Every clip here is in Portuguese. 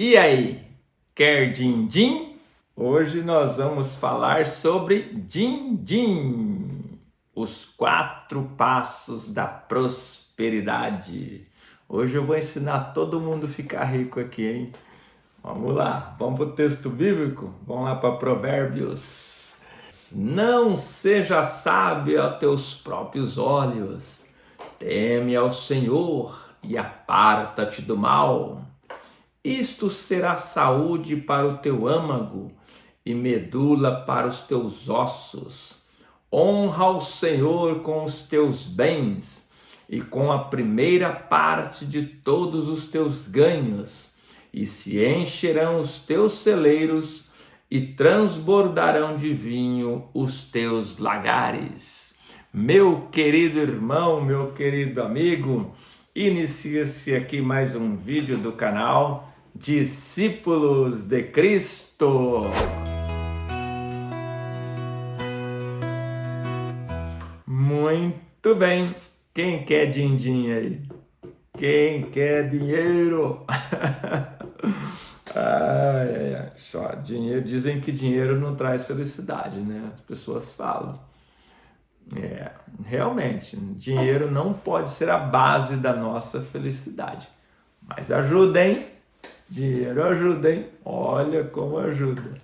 E aí, quer din-din? Hoje nós vamos falar sobre din-din, os 4 passos da prosperidade. Hoje eu vou ensinar todo mundo a ficar rico aqui, hein? Vamos lá, vamos para o texto bíblico? Vamos lá para Provérbios. Não seja sábio a teus próprios olhos, teme ao Senhor e aparta-te do mal. Isto será saúde para o teu âmago e medula para os teus ossos. Honra ao Senhor com os teus bens e com a primeira parte de todos os teus ganhos, e se encherão os teus celeiros e transbordarão de vinho os teus lagares. Meu querido irmão, meu querido amigo, inicia-se aqui mais um vídeo do canal Discípulos de Cristo. Muito bem. Quem quer din-din aí? Quem quer dinheiro? Só dinheiro. Dizem que dinheiro não traz felicidade, né? As pessoas falam. Realmente, dinheiro não pode ser a base da nossa felicidade. Mas ajuda, hein? Dinheiro ajuda, hein? Olha como ajuda.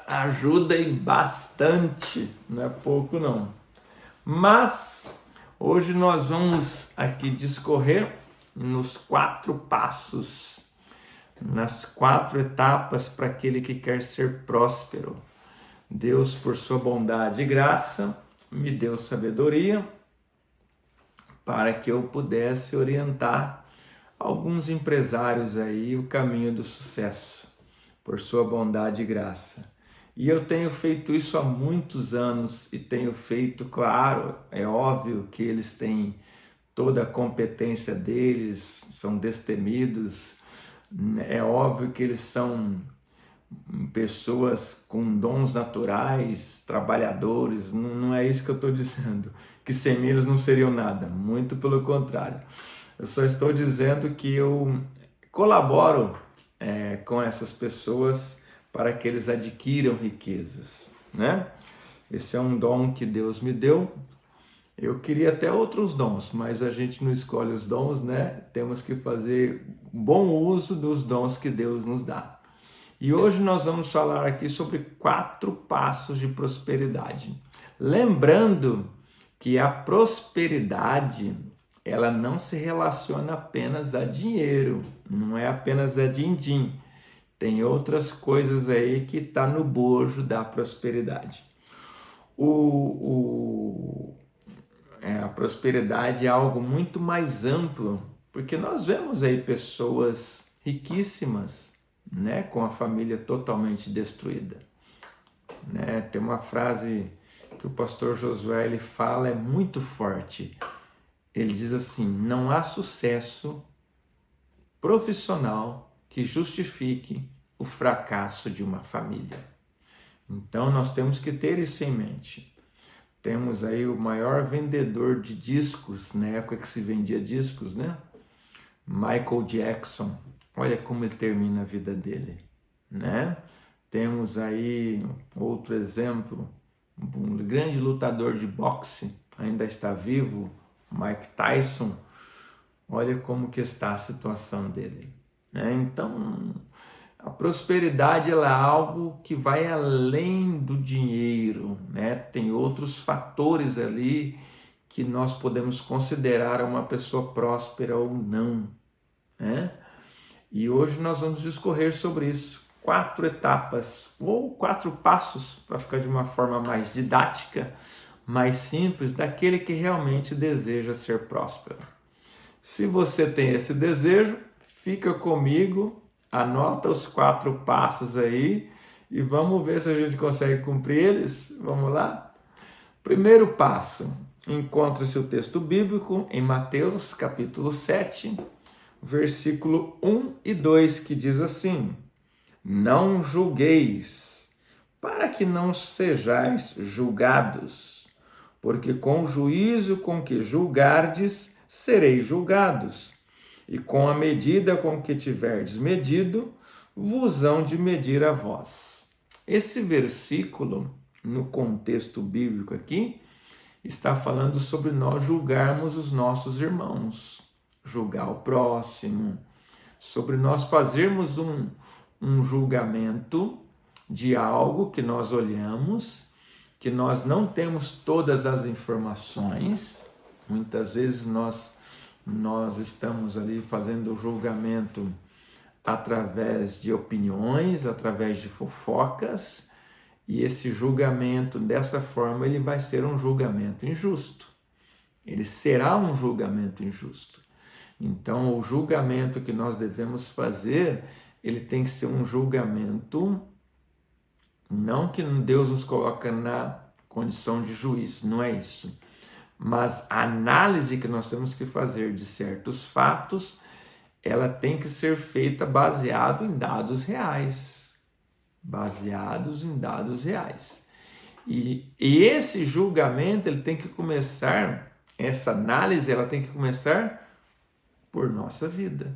Ajuda e bastante, não é pouco não. Mas hoje nós vamos aqui discorrer nos 4 passos, nas 4 etapas para aquele que quer ser próspero. Deus, por sua bondade e graça, me deu sabedoria para que eu pudesse orientar alguns empresários aí o caminho do sucesso, por sua bondade e graça. E eu tenho feito isso há muitos anos e tenho feito, claro, é óbvio que eles têm toda a competência deles, são destemidos, é óbvio que eles são pessoas com dons naturais, trabalhadores, não é isso que eu estou dizendo, que sem mim eles não seriam nada, muito pelo contrário. Eu só estou dizendo que eu colaboro com essas pessoas para que eles adquiram riquezas, né? Esse é um dom que Deus me deu. Eu queria até outros dons, mas a gente não escolhe os dons, né? Temos que fazer bom uso dos dons que Deus nos dá. E hoje nós vamos falar aqui sobre 4 passos de prosperidade. Lembrando que a prosperidade, ela não se relaciona apenas a dinheiro, não é apenas a din-din. Tem outras coisas aí que está no bojo da prosperidade. A prosperidade é algo muito mais amplo, porque nós vemos aí pessoas riquíssimas, né, com a família totalmente destruída. Né? Tem uma frase que o pastor Josué ele fala, é muito forte. Ele diz assim: não há sucesso profissional que justifique o fracasso de uma família. Então nós temos que ter isso em mente. Temos aí o maior vendedor de discos, na época que se vendia discos, né? Michael Jackson. Olha como ele termina a vida dele, né? Temos aí outro exemplo, um grande lutador de boxe, ainda está vivo, Mike Tyson. Olha como que está a situação dele, né? Então, a prosperidade ela é algo que vai além do dinheiro, né? Tem outros fatores ali que nós podemos considerar uma pessoa próspera ou não, né? E hoje nós vamos discorrer sobre isso. 4 etapas ou 4 passos, para ficar de uma forma mais didática, mais simples, daquele que realmente deseja ser próspero. Se você tem esse desejo, fica comigo, anota os 4 passos aí e vamos ver se a gente consegue cumprir eles. Vamos lá? Primeiro passo, encontra-se o texto bíblico em Mateus capítulo 7, versículo 1 e 2, que diz assim: não julgueis, para que não sejais julgados, porque com o juízo com que julgardes, sereis julgados, E com a medida com que tiverdes medido, vos hão de medir a vós. Esse versículo, no contexto bíblico aqui, está falando sobre nós julgarmos os nossos irmãos, julgar o próximo, sobre nós fazermos um julgamento de algo que nós olhamos, que nós não temos todas as informações. Muitas vezes nós estamos ali fazendo o julgamento através de opiniões, através de fofocas, e esse julgamento, dessa forma, ele vai ser um julgamento injusto. Ele será um julgamento injusto. Então, o julgamento que nós devemos fazer, ele tem que ser um julgamento, não que Deus nos coloca na condição de juiz, não é isso. Mas a análise que nós temos que fazer de certos fatos, ela tem que ser feita baseado em dados reais. Baseados em dados reais. E esse julgamento, ele tem que começar, essa análise, ela tem que começar por nossa vida.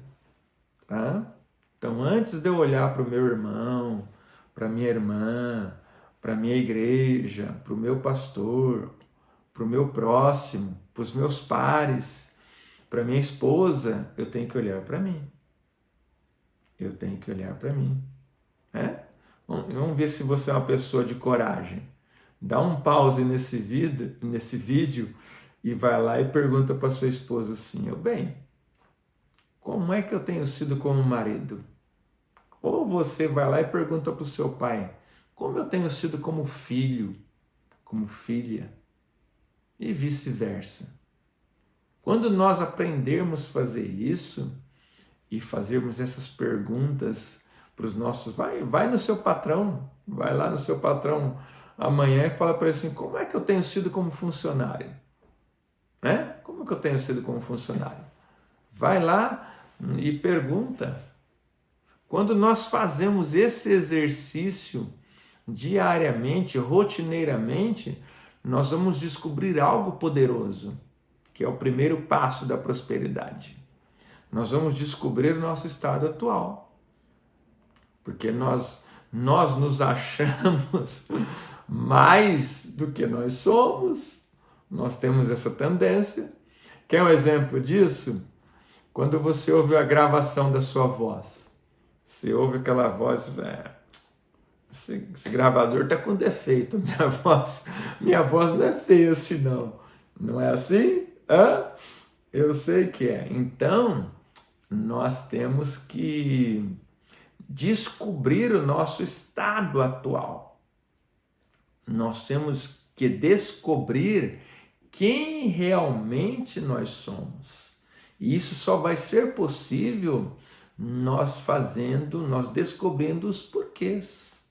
Tá? Então, antes de eu olhar para o meu irmão, para minha irmã, para minha igreja, para o meu pastor, para o meu próximo, para os meus pares, para minha esposa, eu tenho que olhar para mim. Eu tenho que olhar para mim. Vamos ver se você é uma pessoa de coragem. Dá um pause nesse vídeo e vai lá e pergunta para sua esposa assim: bem, como é que eu tenho sido como marido? Ou você vai lá e pergunta para o seu pai: como eu tenho sido como filho, como filha? E vice-versa. Quando nós aprendermos a fazer isso e fazermos essas perguntas para os nossos... Vai no seu patrão, vai lá no seu patrão amanhã e fala para ele assim: como é que eu tenho sido como funcionário? Como é que eu tenho sido como funcionário? Vai lá e pergunta. Quando nós fazemos esse exercício diariamente, rotineiramente, nós vamos descobrir algo poderoso, que é o primeiro passo da prosperidade. Nós vamos descobrir o nosso estado atual. Porque nós nos achamos mais do que nós somos. Nós temos essa tendência. Quer um exemplo disso? Quando você ouve a gravação da sua voz. Você ouve aquela voz... Esse gravador está com defeito. Minha voz não é feia assim, não. Não é assim? Eu sei que é. Então, nós temos que descobrir o nosso estado atual. Nós temos que descobrir quem realmente nós somos. E isso só vai ser possível nós descobrindo os porquês.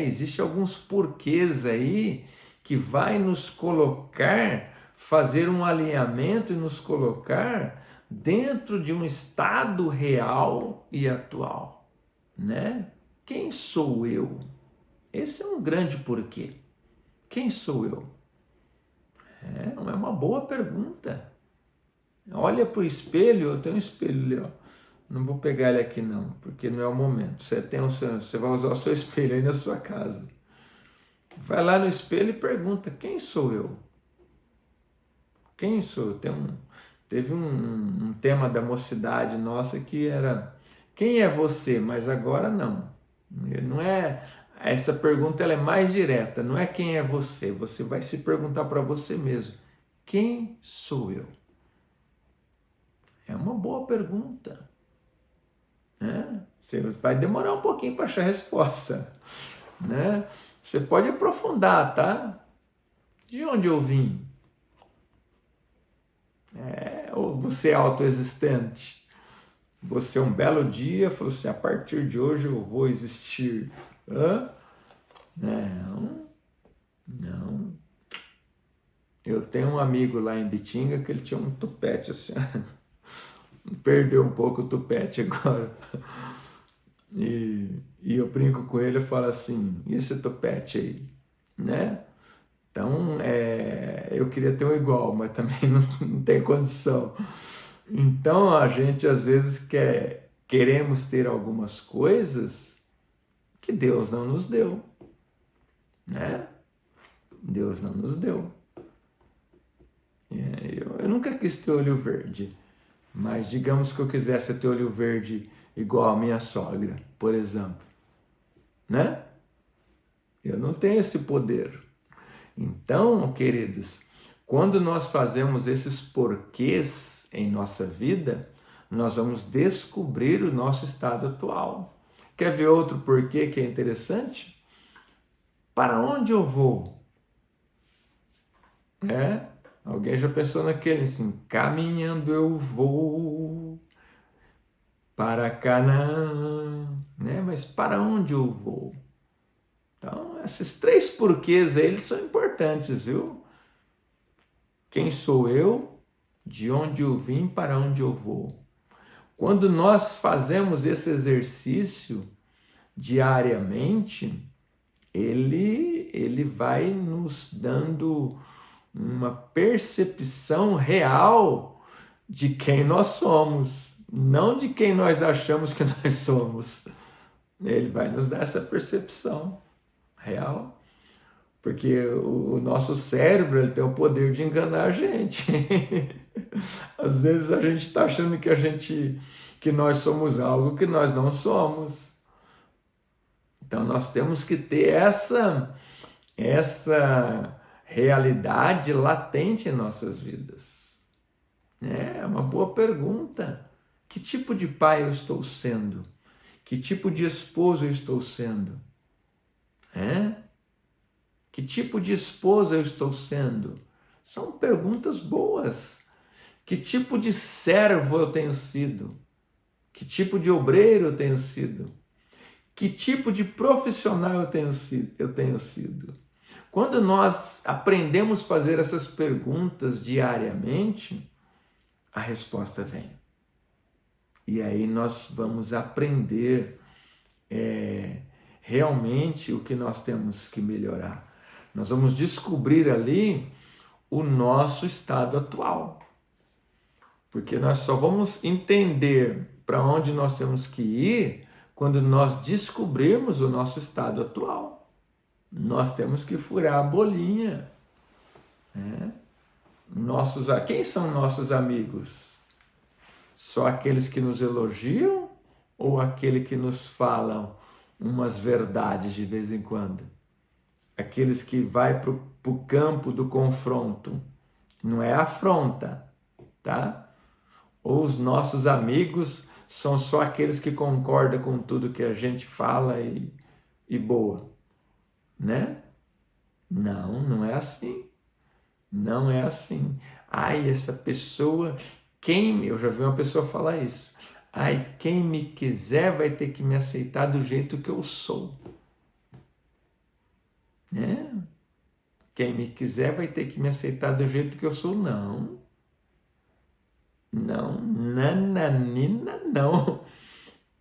Existem alguns porquês aí que vai nos colocar, fazer um alinhamento e nos colocar dentro de um estado real e atual, Quem sou eu? Esse é um grande porquê. Quem sou eu? É uma boa pergunta. Olha para o espelho, eu tenho um espelho ali, Não vou pegar ele aqui não, porque não é o momento. Você vai usar o seu espelho aí na sua casa. Vai lá no espelho e pergunta: quem sou eu? Quem sou eu? Teve um tema da mocidade nossa que era: quem é você? Mas agora não. Não é, essa pergunta ela é mais direta, não é quem é você. Você vai se perguntar para você mesmo: quem sou eu? É uma boa pergunta. Você vai demorar um pouquinho para achar a resposta. Você pode aprofundar, tá? De onde eu vim? Ou você é autoexistente? Você um belo dia falou assim: a partir de hoje eu vou existir. Não. Eu tenho um amigo lá em Bitinga que ele tinha um tupete assim. Perdeu um pouco o tupete agora. E eu brinco com ele e falo assim: e esse tupete aí? Então, eu queria ter um igual, mas também não tem condição. Então a gente às vezes queremos ter algumas coisas que Deus não nos deu, né? Deus não nos deu. Eu nunca quis ter olho verde, mas digamos que eu quisesse ter olho verde igual a minha sogra, por exemplo, né? Eu não tenho esse poder. Então, queridos, quando nós fazemos esses porquês em nossa vida, nós vamos descobrir o nosso estado atual. Quer ver outro porquê que é interessante? Para onde eu vou? Alguém já pensou naquele assim, caminhando eu vou para Canaã, né? Mas para onde eu vou? Então, esses 3 porquês aí, eles são importantes, viu? Quem sou eu? De onde eu vim? Para onde eu vou? Quando nós fazemos esse exercício diariamente, ele vai nos dando uma percepção real de quem nós somos, não de quem nós achamos que nós somos. Ele vai nos dar essa percepção real, porque o nosso cérebro ele tem o poder de enganar a gente. Às vezes a gente está achando que nós somos algo que nós não somos. Então nós temos que ter essa realidade latente em nossas vidas. É uma boa pergunta. Que tipo de pai eu estou sendo? Que tipo de esposo eu estou sendo? Que tipo de esposa eu estou sendo? São perguntas boas. Que tipo de servo eu tenho sido? Que tipo de obreiro eu tenho sido? Que tipo de profissional eu tenho sido? Quando nós aprendemos a fazer essas perguntas diariamente, a resposta vem. E aí nós vamos aprender realmente o que nós temos que melhorar. Nós vamos descobrir ali o nosso estado atual. Porque nós só vamos entender para onde nós temos que ir quando nós descobrirmos o nosso estado atual. Nós temos que furar a bolinha. Quem são nossos amigos? Só aqueles que nos elogiam ou aqueles que nos falam umas verdades de vez em quando? Aqueles que vai para o campo do confronto, não é afronta, tá? Ou os nossos amigos são só aqueles que concordam com tudo que a gente fala e boa, né? Não, não é assim. Não é assim. Ai, essa pessoa, eu já vi uma pessoa falar isso. Ai, quem me quiser vai ter que me aceitar do jeito que eu sou. Quem me quiser vai ter que me aceitar do jeito que eu sou. Não. Não, nananina, não.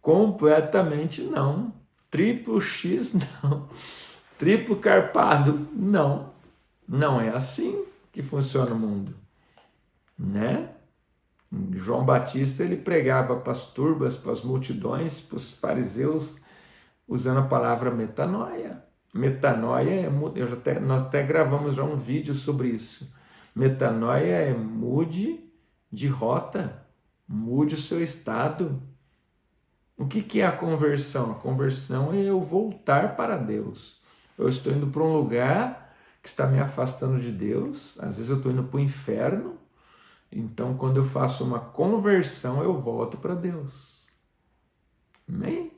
Completamente não. Triplo X, não. Triplo carpado, não. Não é assim que funciona o mundo, né? João Batista, ele pregava para as turbas, para as multidões, para os fariseus, usando a palavra metanoia. Metanoia nós até gravamos já um vídeo sobre isso. Metanoia é mude de rota, mude o seu estado. O que é a conversão? A conversão é eu voltar para Deus. Eu estou indo para um lugar que está me afastando de Deus, às vezes eu estou indo para o inferno, então quando eu faço uma conversão eu volto para Deus. Amém?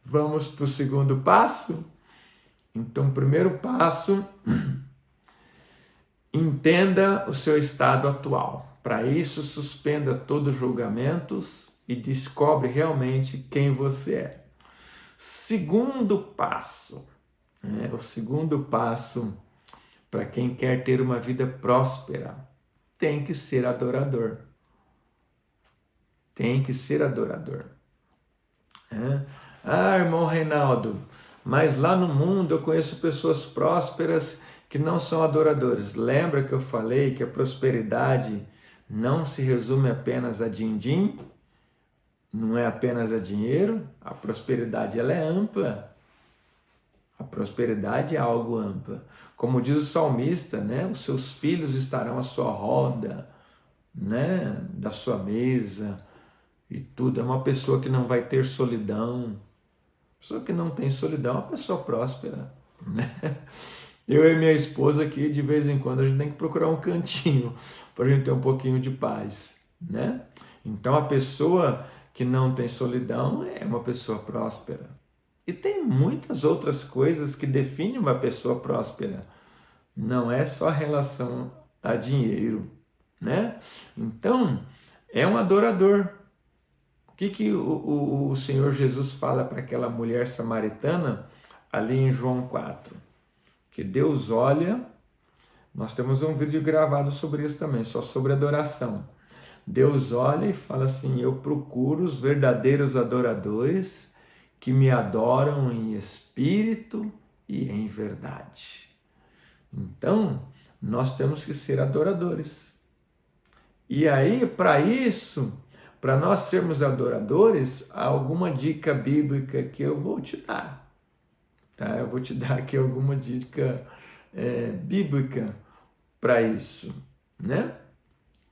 Vamos para o segundo passo? Então, o primeiro passo, entenda o seu estado atual. Para isso, suspenda todos os julgamentos e descobre realmente quem você é. Segundo passo, o segundo passo para quem quer ter uma vida próspera, tem que ser adorador. Tem que ser adorador. Ah, irmão Reinaldo, mas lá no mundo eu conheço pessoas prósperas que não são adoradores. Lembra que eu falei que a prosperidade não se resume apenas a din-din, não é apenas a dinheiro, a prosperidade ela é ampla. A prosperidade é algo amplo. Como diz o salmista, né? Os seus filhos estarão à sua roda, né? Da sua mesa e tudo. É uma pessoa que não vai ter solidão. Pessoa que não tem solidão é uma pessoa próspera, né? Eu e minha esposa aqui, de vez em quando, a gente tem que procurar um cantinho para a gente ter um pouquinho de paz, né? Então, a pessoa que não tem solidão é uma pessoa próspera. E tem muitas outras coisas que definem uma pessoa próspera. Não é só relação a dinheiro, né? Então, é um adorador. O que o Senhor Jesus fala para aquela mulher samaritana ali em João 4? Que Deus olha, nós temos um vídeo gravado sobre isso também, só sobre adoração. Deus olha e fala assim: eu procuro os verdadeiros adoradores que me adoram em espírito e em verdade. Então, nós temos que ser adoradores. E aí, para isso, para nós sermos adoradores, há alguma dica bíblica que eu vou te dar. Tá? Eu vou te dar aqui alguma dica bíblica para isso, né?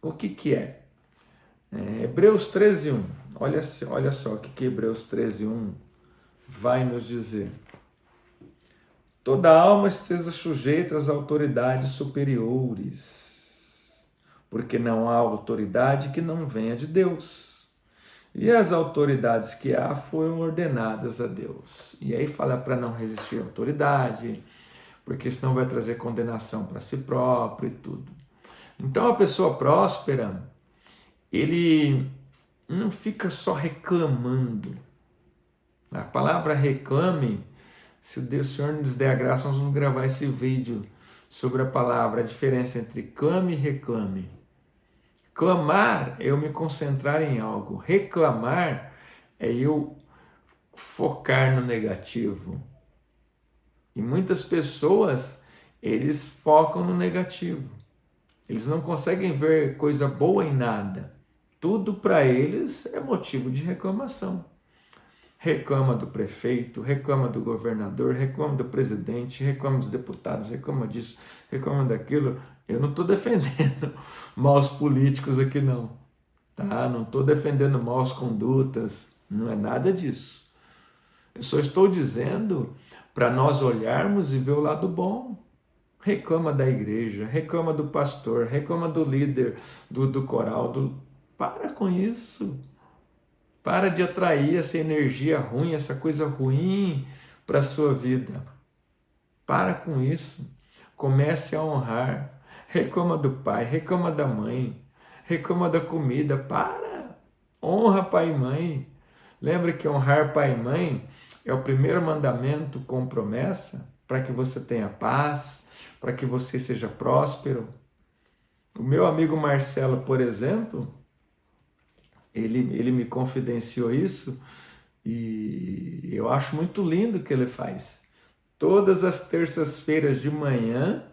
O que é? Hebreus 13:1. Olha só o que Hebreus 13:1 vai nos dizer. Toda alma esteja sujeita às autoridades superiores, porque não há autoridade que não venha de Deus. E as autoridades que há foram ordenadas a Deus. E aí fala para não resistir à autoridade, porque senão vai trazer condenação para si próprio e tudo. Então a pessoa próspera, ele não fica só reclamando. A palavra reclame, se o Senhor nos der a graça, nós vamos gravar esse vídeo sobre a palavra, a diferença entre clame e reclame. Clamar é eu me concentrar em algo. Reclamar é eu focar no negativo. E muitas pessoas, eles focam no negativo. Eles não conseguem ver coisa boa em nada. Tudo para eles é motivo de reclamação. Reclama do prefeito, reclama do governador, reclama do presidente, reclama dos deputados, reclama disso, reclama daquilo. Eu não estou defendendo maus políticos aqui não, tá? Não estou defendendo maus condutas, não é nada disso. Eu só estou dizendo para nós olharmos e ver o lado bom. Reclama da igreja, reclama do pastor, reclama do líder, do coral. Para com isso. Para de atrair essa energia ruim, essa coisa ruim para a sua vida. Para com isso. Comece a honrar. Reclama do pai, reclama da mãe, reclama da comida. Para. Honra pai e mãe. Lembra que honrar pai e mãe é o primeiro mandamento com promessa para que você tenha paz, para que você seja próspero. O meu amigo Marcelo, por exemplo, ele me confidenciou isso e eu acho muito lindo o que ele faz. Todas as terças-feiras de manhã,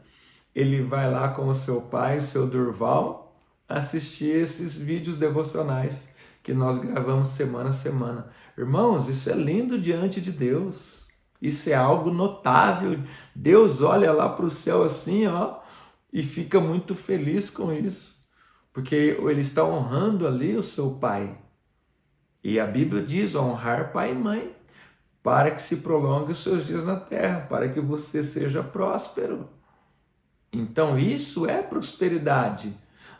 ele vai lá com o seu pai, o seu Durval, assistir esses vídeos devocionais que nós gravamos semana a semana. Irmãos, isso é lindo diante de Deus. Isso é algo notável. Deus olha lá para o céu assim, ó, e fica muito feliz com isso. Porque ele está honrando ali o seu pai. E a Bíblia diz honrar pai e mãe, para que se prolongue os seus dias na terra, para que você seja próspero. Então isso é prosperidade.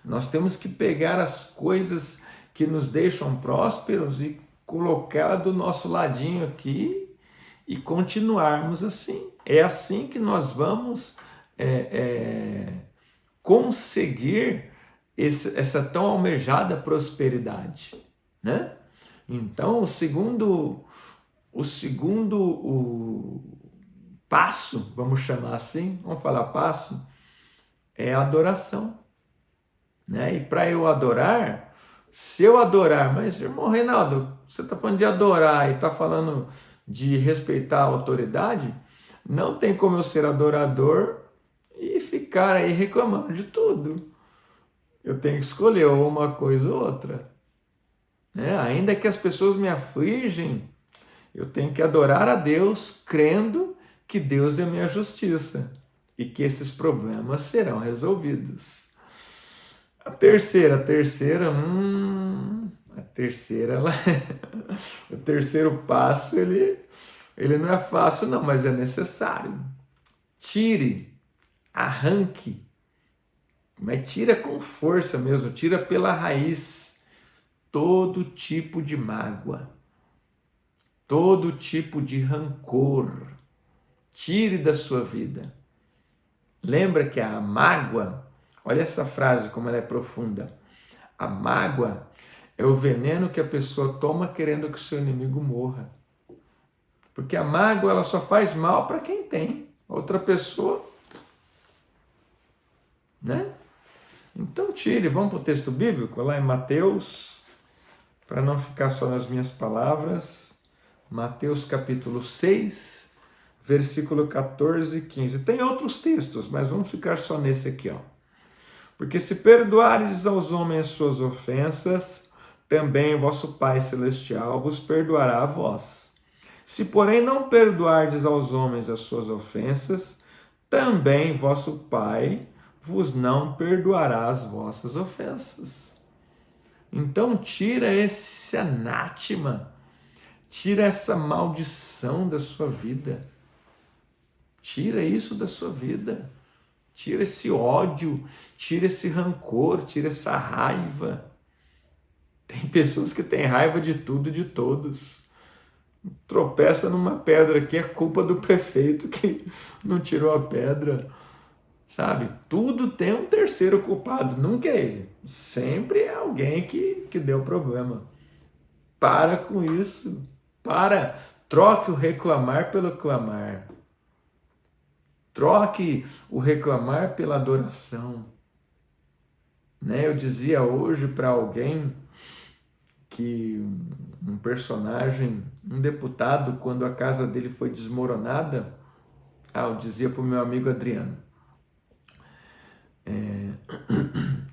Nós temos que pegar as coisas que nos deixam prósperos e colocá-la do nosso ladinho aqui e continuarmos assim. É assim que nós vamos conseguir essa tão almejada prosperidade, né? Então, o segundo passo, vamos chamar assim, vamos falar passo, é a adoração, né? E para eu adorar, se eu adorar, mas irmão Reinaldo, você está falando de adorar e está falando de respeitar a autoridade, não tem como eu ser adorador e ficar aí reclamando de tudo. Eu tenho que escolher ou uma coisa ou outra. Né? Ainda que as pessoas me afligem, eu tenho que adorar a Deus crendo que Deus é minha justiça e que esses problemas serão resolvidos. A terceira, ela, o terceiro passo, ele não é fácil não, mas é necessário. Tire, arranque, mas tira com força mesmo, tira pela raiz todo tipo de mágoa, todo tipo de rancor. Tire da sua vida. Lembra que a mágoa, olha essa frase como ela é profunda. A mágoa é o veneno que a pessoa toma querendo que o seu inimigo morra. Porque a mágoa ela só faz mal para quem tem. Outra pessoa, né? Então tire, vamos para o texto bíblico, lá em Mateus, para não ficar só nas minhas palavras. Mateus capítulo 6, versículo 14 e 15. Tem outros textos, mas vamos ficar só nesse aqui, ó. Porque se perdoares aos homens as suas ofensas, também vosso Pai Celestial vos perdoará a vós. Se, porém, não perdoardes aos homens as suas ofensas, também vosso Pai vos não perdoará as vossas ofensas. Então, tira esse anátema, tira essa maldição da sua vida. Tira isso da sua vida. Tira esse ódio, tira esse rancor, tira essa raiva. Tem pessoas que têm raiva de tudo e de todos. Tropeça numa pedra que é culpa do prefeito que não tirou a pedra. Sabe? Tudo tem um terceiro culpado, nunca é ele. Sempre é alguém que deu problema. Para com isso. Para. Troque o reclamar pelo clamar. Troque o reclamar pela adoração. Né? Eu dizia hoje para alguém que um personagem, um deputado, quando a casa dele foi desmoronada, eu dizia para o meu amigo Adriano,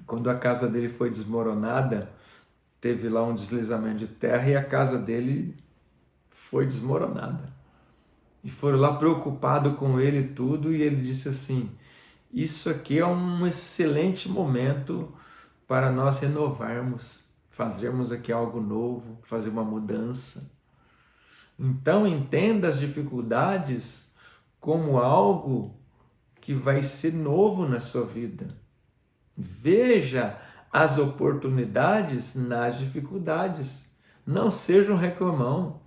quando a casa dele foi desmoronada, teve lá um deslizamento de terra e a casa dele foi desmoronada. E foram lá preocupados com ele e tudo, e ele disse assim, isso aqui é um excelente momento para nós renovarmos, fazermos aqui algo novo, fazer uma mudança. Então entenda as dificuldades como algo que vai ser novo na sua vida. Veja as oportunidades nas dificuldades. Não seja um reclamão.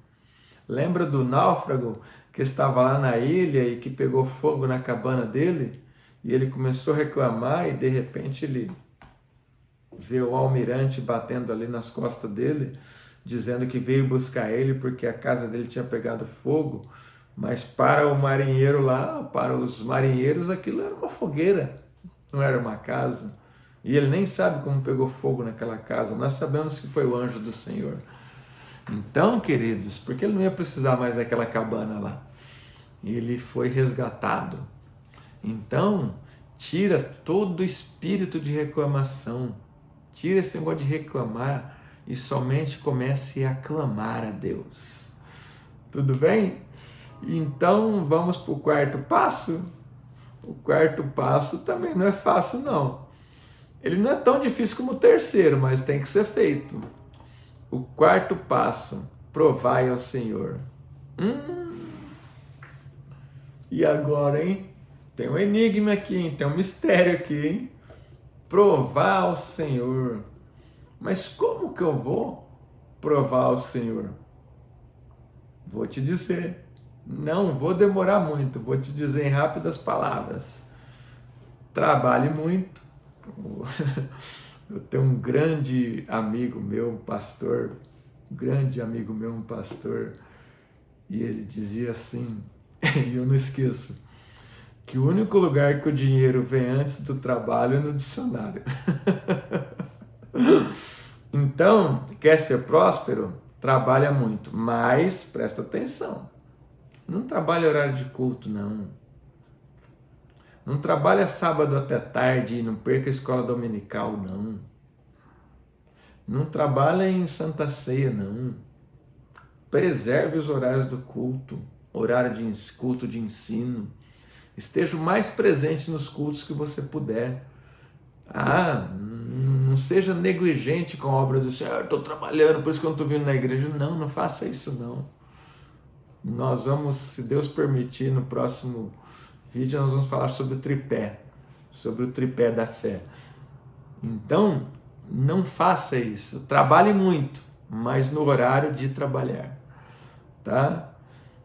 Lembra do náufrago que estava lá na ilha e que pegou fogo na cabana dele? E ele começou a reclamar e de repente ele vê o almirante batendo ali nas costas dele, dizendo que veio buscar ele porque a casa dele tinha pegado fogo. Mas para o marinheiro lá, para os marinheiros, aquilo era uma fogueira, não era uma casa. E ele nem sabe como pegou fogo naquela casa. Nós sabemos que foi o anjo do Senhor. Então, queridos, porque ele não ia precisar mais daquela cabana lá. Ele foi resgatado. Então, tira todo o espírito de reclamação. Tira esse negócio de reclamar e somente comece a clamar a Deus. Tudo bem? Então, vamos para o quarto passo? O quarto passo também não é fácil, não. Ele não é tão difícil como o terceiro, mas tem que ser feito. O quarto passo, provai ao Senhor. E agora, hein? Tem um enigma aqui, hein? Tem um mistério aqui, hein? Provar ao Senhor. Mas como que eu vou provar ao Senhor? Vou te dizer. Não vou demorar muito, vou te dizer em rápidas palavras. Trabalhe muito. Eu tenho um grande amigo meu, um pastor, e ele dizia assim, e eu não esqueço, que o único lugar que o dinheiro vem antes do trabalho é no dicionário. Então, quer ser próspero? Trabalha muito, mas presta atenção. Não trabalha horário de culto, não. Não trabalha sábado até tarde e não perca a escola dominical, não. Não trabalha em Santa Ceia, não. Preserve os horários do culto, horário de culto de ensino. Esteja o mais presente nos cultos que você puder. Não seja negligente com a obra do Senhor. Eu estou trabalhando, por isso que eu não estou vindo na igreja. Não, não faça isso não. Nós vamos, se Deus permitir, no próximo vídeo nós vamos falar sobre o tripé da fé. Então, não faça isso. Trabalhe muito, mas no horário de trabalhar, tá?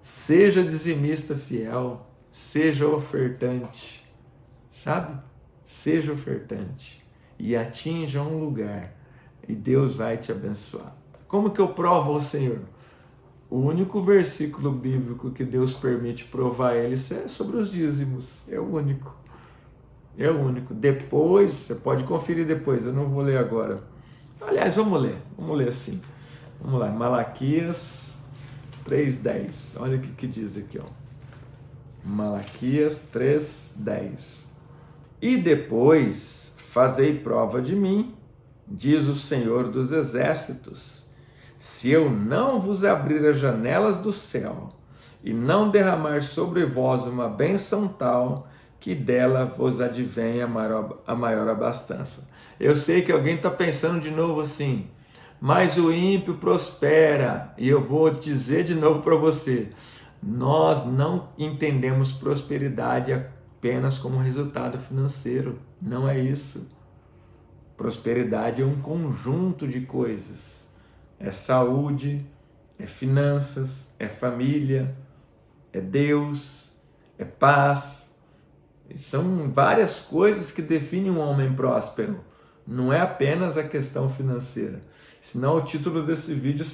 Seja dizimista fiel, seja ofertante, sabe? Seja ofertante e atinja um lugar e Deus vai te abençoar. Como que eu provo ao Senhor? O único versículo bíblico que Deus permite provar ele é sobre os dízimos. É o único. É o único. Depois, você pode conferir depois, eu não vou ler agora. Aliás, vamos ler assim. Vamos lá, Malaquias 3:10. Olha o que diz aqui, ó. Malaquias 3:10. E depois fazei prova de mim, diz o Senhor dos Exércitos, se eu não vos abrir as janelas do céu e não derramar sobre vós uma bênção tal que dela vos advenha a maior abastança. Eu sei que alguém está pensando de novo assim, mas o ímpio prospera, e eu vou dizer de novo para você, nós não entendemos prosperidade apenas como resultado financeiro, não é isso. Prosperidade é um conjunto de coisas, é saúde, é finanças, é família, é Deus, é paz. São várias coisas que definem um homem próspero. Não é apenas a questão financeira. Senão o título desse vídeo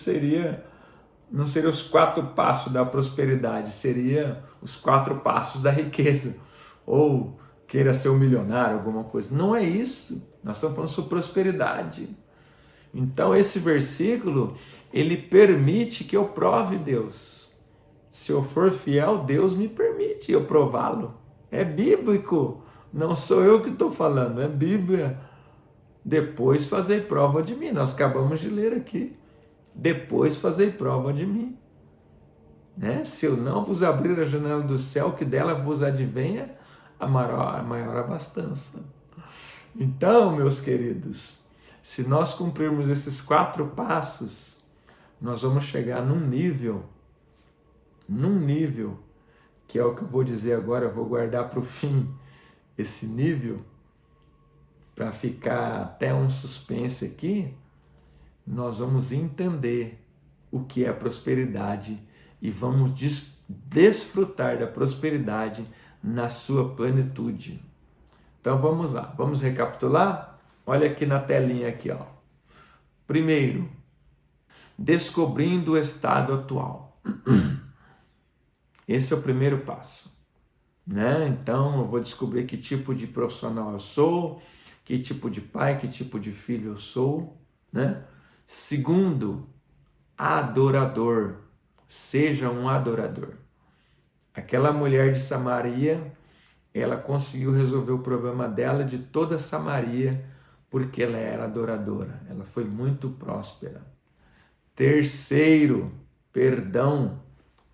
não seria os 4 passos da prosperidade, seria os 4 passos da riqueza. Ou queira ser um milionário, alguma coisa. Não é isso. Nós estamos falando sobre prosperidade. Então esse versículo, ele permite que eu prove Deus. Se eu for fiel, Deus me permite eu prová-lo. É bíblico, não sou eu que estou falando, é Bíblia. Depois fazei prova de mim, nós acabamos de ler aqui. Depois fazei prova de mim. Né? Se eu não vos abrir a janela do céu, que dela vos advenha a maior abastança. Então, meus queridos, se nós cumprirmos esses 4 passos, nós vamos chegar num nível, que é o que eu vou dizer agora, eu vou guardar para o fim esse nível, para ficar até um suspense aqui, nós vamos entender o que é prosperidade e vamos desfrutar da prosperidade na sua plenitude. Então vamos lá, vamos recapitular? Olha aqui na telinha aqui, ó. Primeiro, descobrindo o estado atual. Esse é o primeiro passo, né? Então eu vou descobrir que tipo de profissional eu sou, que tipo de pai, que tipo de filho eu sou, né? Segundo, adorador. Seja um adorador. Aquela mulher de Samaria, ela conseguiu resolver o problema dela de toda Samaria porque ela era adoradora. Ela foi muito próspera. Terceiro, perdão.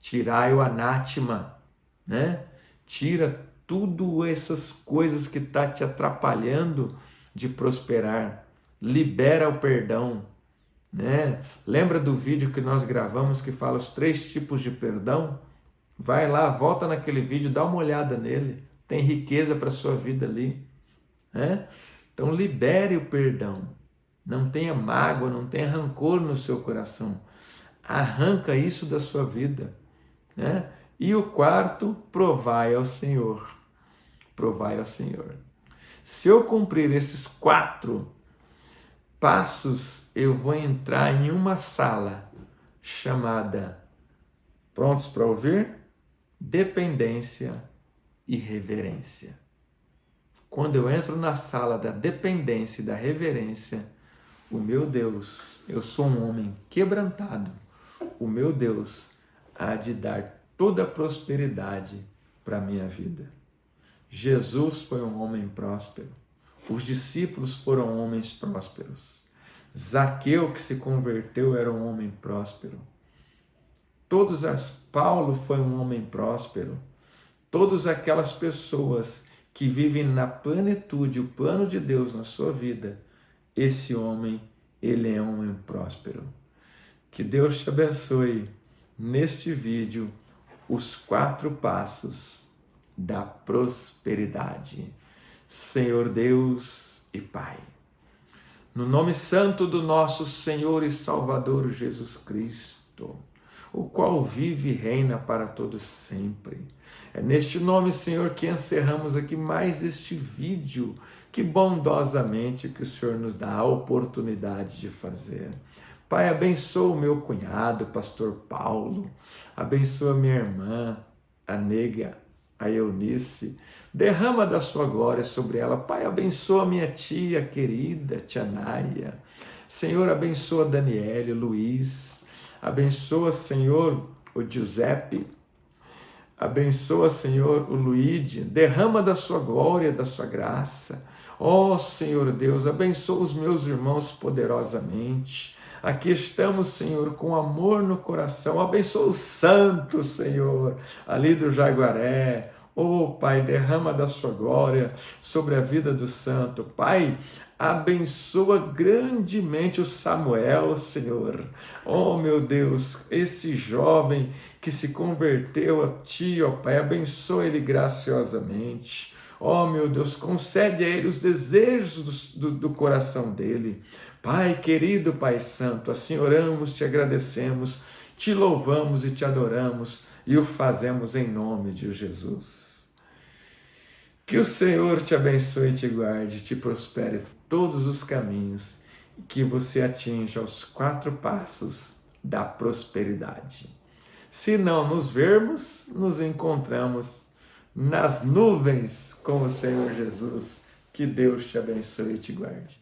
Tirai o anátema, né? Tira tudo essas coisas que está te atrapalhando de prosperar. Libera o perdão, né? Lembra do vídeo que nós gravamos que fala os 3 tipos de perdão? Vai lá, volta naquele vídeo, dá uma olhada nele. Tem riqueza para a sua vida ali, né? Então libere o perdão. Não tenha mágoa, não tenha rancor no seu coração. Arranca isso da sua vida, né? E o quarto, provai ao Senhor. Provai ao Senhor. Se eu cumprir esses 4 passos, eu vou entrar em uma sala chamada, prontos para ouvir? Dependência e reverência. Quando eu entro na sala da dependência e da reverência, o meu Deus, eu sou um homem quebrantado, o meu Deus há de dar toda a prosperidade para a minha vida. Jesus foi um homem próspero. Os discípulos foram homens prósperos. Zaqueu, que se converteu, era um homem próspero. Paulo foi um homem próspero. Todas aquelas pessoas que vivem na plenitude, o plano de Deus na sua vida, esse homem, ele é um homem próspero. Que Deus te abençoe neste vídeo, os 4 passos da prosperidade. Senhor Deus e Pai, no nome santo do nosso Senhor e Salvador Jesus Cristo, o qual vive e reina para todos sempre. É neste nome, Senhor, que encerramos aqui mais este vídeo, que bondosamente que o Senhor nos dá a oportunidade de fazer. Pai, abençoa o meu cunhado, pastor Paulo, abençoa minha irmã, a nega, a Eunice, derrama da sua glória sobre ela. Pai, abençoa minha tia querida, tia Náia. Senhor, abençoa Daniele, Luiz, abençoa, Senhor, o Giuseppe, abençoa, Senhor, o Luíde, derrama da sua glória, da sua graça. Ó Senhor Deus, abençoa os meus irmãos poderosamente. Aqui estamos, Senhor, com amor no coração. Abençoa os santos, Senhor, ali do Jaguaré. Oh, Pai, derrama da sua glória sobre a vida do santo. Pai, abençoa grandemente o Samuel, Senhor. Oh, meu Deus, esse jovem que se converteu a Ti, ó Pai, abençoa ele graciosamente. Oh, meu Deus, concede a ele os desejos do coração dele. Pai querido, Pai Santo, assim oramos, te agradecemos, te louvamos e te adoramos e o fazemos em nome de Jesus. Que o Senhor te abençoe e te guarde, te prospere todos os caminhos e que você atinja os 4 passos da prosperidade. Se não nos vermos, nos encontramos nas nuvens com o Senhor Jesus. Que Deus te abençoe e te guarde.